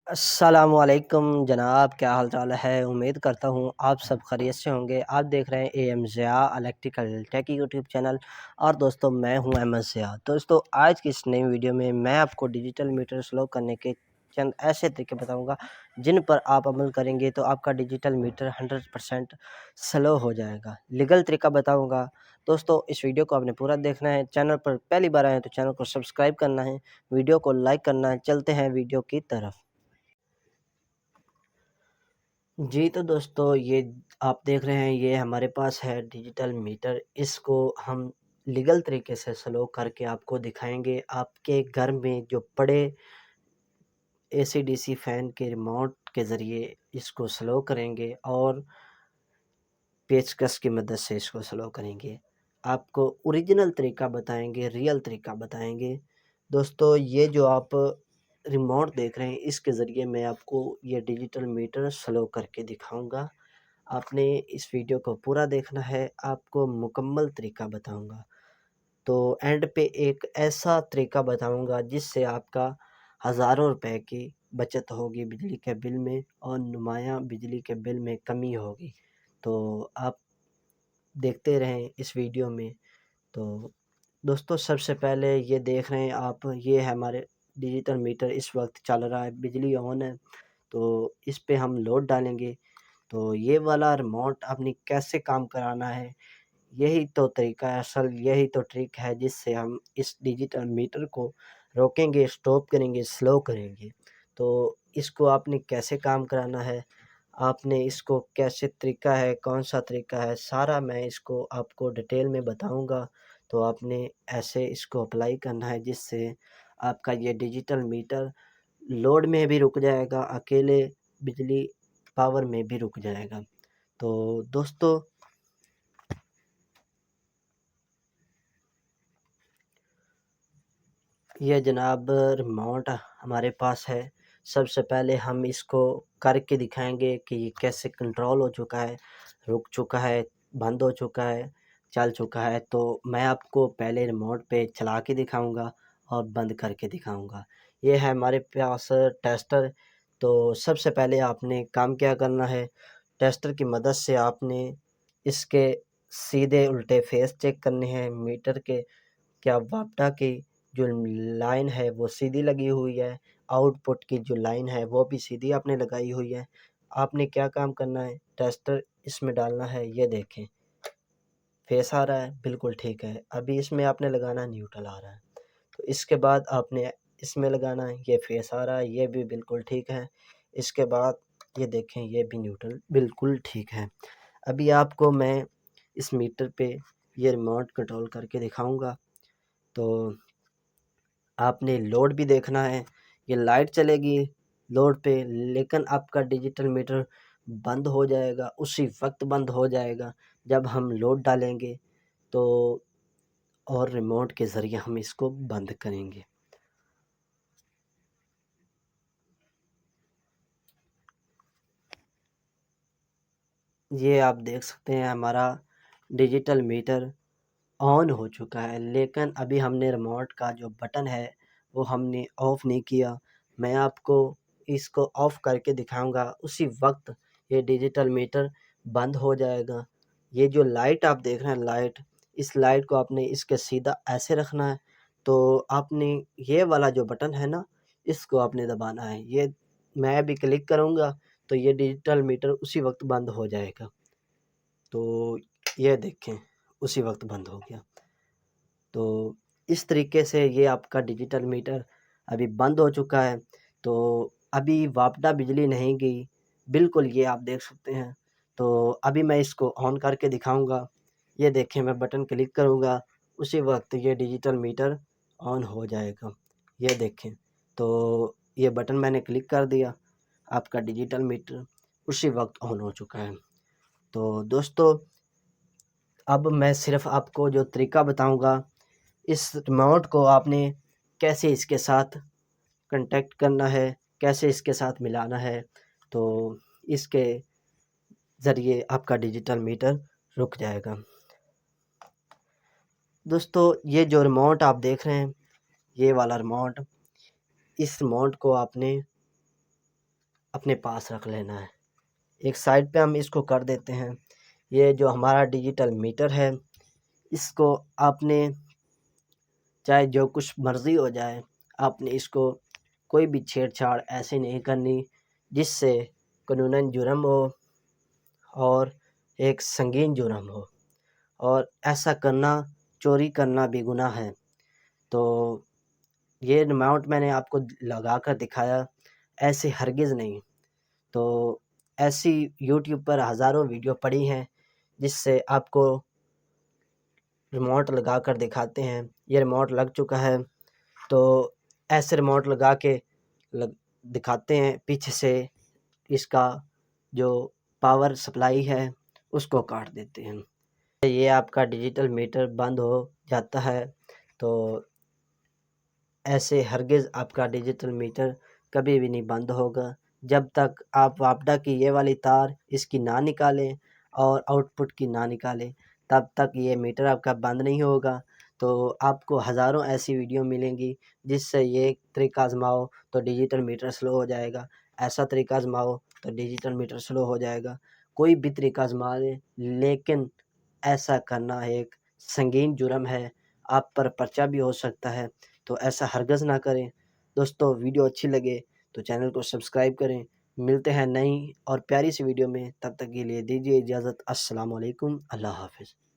السلام علیکم جناب، کیا حال چال ہے؟ امید کرتا ہوں آپ سب خیریت سے ہوں گے۔ آپ دیکھ رہے ہیں A M Zia electrical tech YouTube channel, اور دوستوں میں ہوں احمد ضیاء۔ دوستوں آج کی اس نئی ویڈیو میں آپ کو ڈیجیٹل میٹر سلو کرنے کے چند ایسے طریقے بتاؤں گا جن پر آپ عمل کریں گے تو آپ کا ڈیجیٹل میٹر 100% سلو ہو جائے گا۔ لیگل طریقہ بتاؤں گا۔ دوستوں اس ویڈیو کو آپ نے پورا دیکھنا ہے۔ چینل پر پہلی بار آئے تو چینل کو سبسکرائب کرنا ہے، ویڈیو کو لائک کرنا ہے۔ چلتے ہیں ویڈیو کی طرف۔ جی تو دوستو یہ آپ دیکھ رہے ہیں، یہ ہمارے پاس ہے ڈیجیٹل میٹر۔ اس کو ہم لیگل طریقے سے سلو کر کے آپ کو دکھائیں گے۔ آپ کے گھر میں جو پڑے اے سی ڈی سی فین کے ریموٹ کے ذریعے اس کو سلو کریں گے اور پیچکس کی مدد سے اس کو سلو کریں گے۔ آپ کو اوریجنل طریقہ بتائیں گے، ریئل طریقہ بتائیں گے۔ دوستو یہ جو آپ ریموٹ دیکھ رہے ہیں، اس کے ذریعے میں آپ کو یہ ڈیجیٹل میٹر سلو کر کے دکھاؤں گا۔ آپ نے اس ویڈیو کو پورا دیکھنا ہے، آپ کو مکمل طریقہ بتاؤں گا۔ تو اینڈ پہ ایک ایسا طریقہ بتاؤں گا جس سے آپ کا ہزاروں روپے کی بچت ہوگی بجلی کے بل میں، اور نمایاں بجلی کے بل میں کمی ہوگی۔ تو آپ دیکھتے رہیں اس ویڈیو میں۔ تو دوستو سب سے پہلے یہ دیکھ رہے ہیں آپ، یہ ہے ہمارے ڈیجیٹل میٹر، اس وقت چل رہا ہے، بجلی آن ہے۔ تو اس پہ ہم لوڈ ڈالیں گے تو یہ والا ریموٹ آپ نے کیسے کام کرانا ہے، یہی تو طریقہ ہے اصل، یہی تو ٹرک ہے جس سے ہم اس ڈیجیٹل میٹر کو روکیں گے، سٹاپ کریں گے، سلو کریں گے۔ تو اس کو آپ نے کیسے کام کرانا ہے، آپ نے اس کو کیسے طریقہ ہے، کون سا طریقہ ہے، سارا میں اس کو آپ کو ڈیٹیل میں بتاؤں گا۔ تو آپ نے ایسے اس کو اپلائی کرنا ہے جس سے آپ کا یہ ڈیجیٹل میٹر لوڈ میں بھی رک جائے گا، اکیلے بجلی پاور میں بھی رک جائے گا۔ تو دوستو یہ جناب ریموٹ ہمارے پاس ہے۔ سب سے پہلے ہم اس کو کر کے دکھائیں گے کہ یہ کیسے کنٹرول ہو چکا ہے، رک چکا ہے، بند ہو چکا ہے، چل چکا ہے۔ تو میں آپ کو پہلے ریموٹ پہ چلا کے دکھاؤں گا اور بند کر کے دکھاؤں گا۔ یہ ہے ہمارے پاس ٹیسٹر۔ تو سب سے پہلے آپ نے کام کیا کرنا ہے، ٹیسٹر کی مدد سے آپ نے اس کے سیدھے الٹے فیس چیک کرنے ہیں۔ میٹر کے کیا واپڈا کی جو لائن ہے وہ سیدھی لگی ہوئی ہے، آؤٹ پٹ کی جو لائن ہے وہ بھی سیدھی آپ نے لگائی ہوئی ہے۔ آپ نے کیا کام کرنا ہے، ٹیسٹر اس میں ڈالنا ہے، یہ دیکھیں فیس آ رہا ہے، بالکل ٹھیک ہے۔ ابھی اس میں آپ نے لگانا ہے، نیوٹرل آ رہا ہے۔ تو اس کے بعد آپ نے اس میں لگانا ہے، یہ فیس آ رہا ہے، یہ بھی بالکل ٹھیک ہے۔ اس کے بعد یہ دیکھیں، یہ بھی نیوٹرل بالکل ٹھیک ہے۔ ابھی آپ کو میں اس میٹر پہ یہ ریموٹ کنٹرول کر کے دکھاؤں گا۔ تو آپ نے لوڈ بھی دیکھنا ہے، یہ لائٹ چلے گی لوڈ پہ، لیکن آپ کا ڈیجیٹل میٹر بند ہو جائے گا، اسی وقت بند ہو جائے گا جب ہم لوڈ ڈالیں گے تو، اور ریموٹ کے ذریعے ہم اس کو بند کریں گے۔ یہ آپ دیکھ سکتے ہیں ہمارا ڈیجیٹل میٹر آن ہو چکا ہے، لیکن ابھی ہم نے ریموٹ کا جو بٹن ہے وہ ہم نے آف نہیں کیا۔ میں آپ کو اس کو آف کر کے دکھاؤں گا، اسی وقت یہ ڈیجیٹل میٹر بند ہو جائے گا۔ یہ جو لائٹ آپ دیکھ رہے ہیں، لائٹ، اس لائٹ کو آپ نے اس کے سیدھا ایسے رکھنا ہے۔ تو آپ نے یہ والا جو بٹن ہے نا، اس کو آپ نے دبانا ہے۔ یہ میں ابھی کلک کروں گا تو یہ ڈیجیٹل میٹر اسی وقت بند ہو جائے گا۔ تو یہ دیکھیں اسی وقت بند ہو گیا۔ تو اس طریقے سے یہ آپ کا ڈیجیٹل میٹر ابھی بند ہو چکا ہے۔ تو ابھی واپڈا بجلی نہیں گئی، بالکل یہ آپ دیکھ سکتے ہیں۔ تو ابھی میں اس کو آن کر کے دکھاؤں گا، یہ دیکھیں میں بٹن کلک کروں گا، اسی وقت یہ ڈیجیٹل میٹر آن ہو جائے گا، یہ دیکھیں۔ تو یہ بٹن میں نے کلک کر دیا، آپ کا ڈیجیٹل میٹر اسی وقت آن ہو چکا ہے۔ تو دوستو اب میں صرف آپ کو جو طریقہ بتاؤں گا، اس ریموٹ کو آپ نے کیسے اس کے ساتھ کنٹیکٹ کرنا ہے، کیسے اس کے ساتھ ملانا ہے، تو اس کے ذریعے آپ کا ڈیجیٹل میٹر رک جائے گا۔ دوستو یہ جو ریموٹ آپ دیکھ رہے ہیں، یہ والا ریموٹ، اس ریموٹ کو آپ نے اپنے پاس رکھ لینا ہے۔ ایک سائڈ پہ ہم اس کو کر دیتے ہیں۔ یہ جو ہمارا ڈیجیٹل میٹر ہے، اس کو آپ نے چاہے جو کچھ مرضی ہو جائے، آپ نے اس کو کوئی بھی چھیڑ چھاڑ ایسے نہیں کرنی جس سے قانوناً جرم ہو اور ایک سنگین جرم ہو، اور ایسا کرنا، چوری کرنا بھی گناہ ہے۔ تو یہ ریموٹ میں نے آپ کو لگا کر دکھایا، ایسے ہرگز نہیں۔ تو ایسی یوٹیوب پر ہزاروں ویڈیو پڑی ہیں جس سے آپ کو ریموٹ لگا کر دکھاتے ہیں۔ یہ ریموٹ لگ چکا ہے، تو ایسے ریموٹ لگا کے دکھاتے ہیں، پیچھے سے اس کا جو پاور سپلائی ہے اس کو کاٹ دیتے ہیں۔ یہ آپ کا ڈیجیٹل میٹر بند ہو جاتا ہے۔ تو ایسے ہرگز آپ کا ڈیجیٹل میٹر کبھی بھی نہیں بند ہوگا جب تک آپ واپڈا کی یہ والی تار اس کی نہ نکالیں اور آؤٹ پٹ کی نہ نکالیں، تب تک یہ میٹر آپ کا بند نہیں ہوگا۔ تو آپ کو ہزاروں ایسی ویڈیو ملیں گی جس سے یہ طریقہ آزماؤ تو ڈیجیٹل میٹر سلو ہو جائے گا، ایسا طریقہ آزماؤ تو ڈیجیٹل میٹر سلو ہو جائے گا۔ کوئی بھی طریقہ آزما لیں، لیکن ایسا کرنا ایک سنگین جرم ہے، آپ پر پرچہ بھی ہو سکتا ہے، تو ایسا ہرگز نہ کریں۔ دوستو، ویڈیو اچھی لگے تو چینل کو سبسکرائب کریں۔ ملتے ہیں نئی اور پیاری سی ویڈیو میں، تب تک کے لیے دیجیے اجازت۔ السلام علیکم، اللہ حافظ۔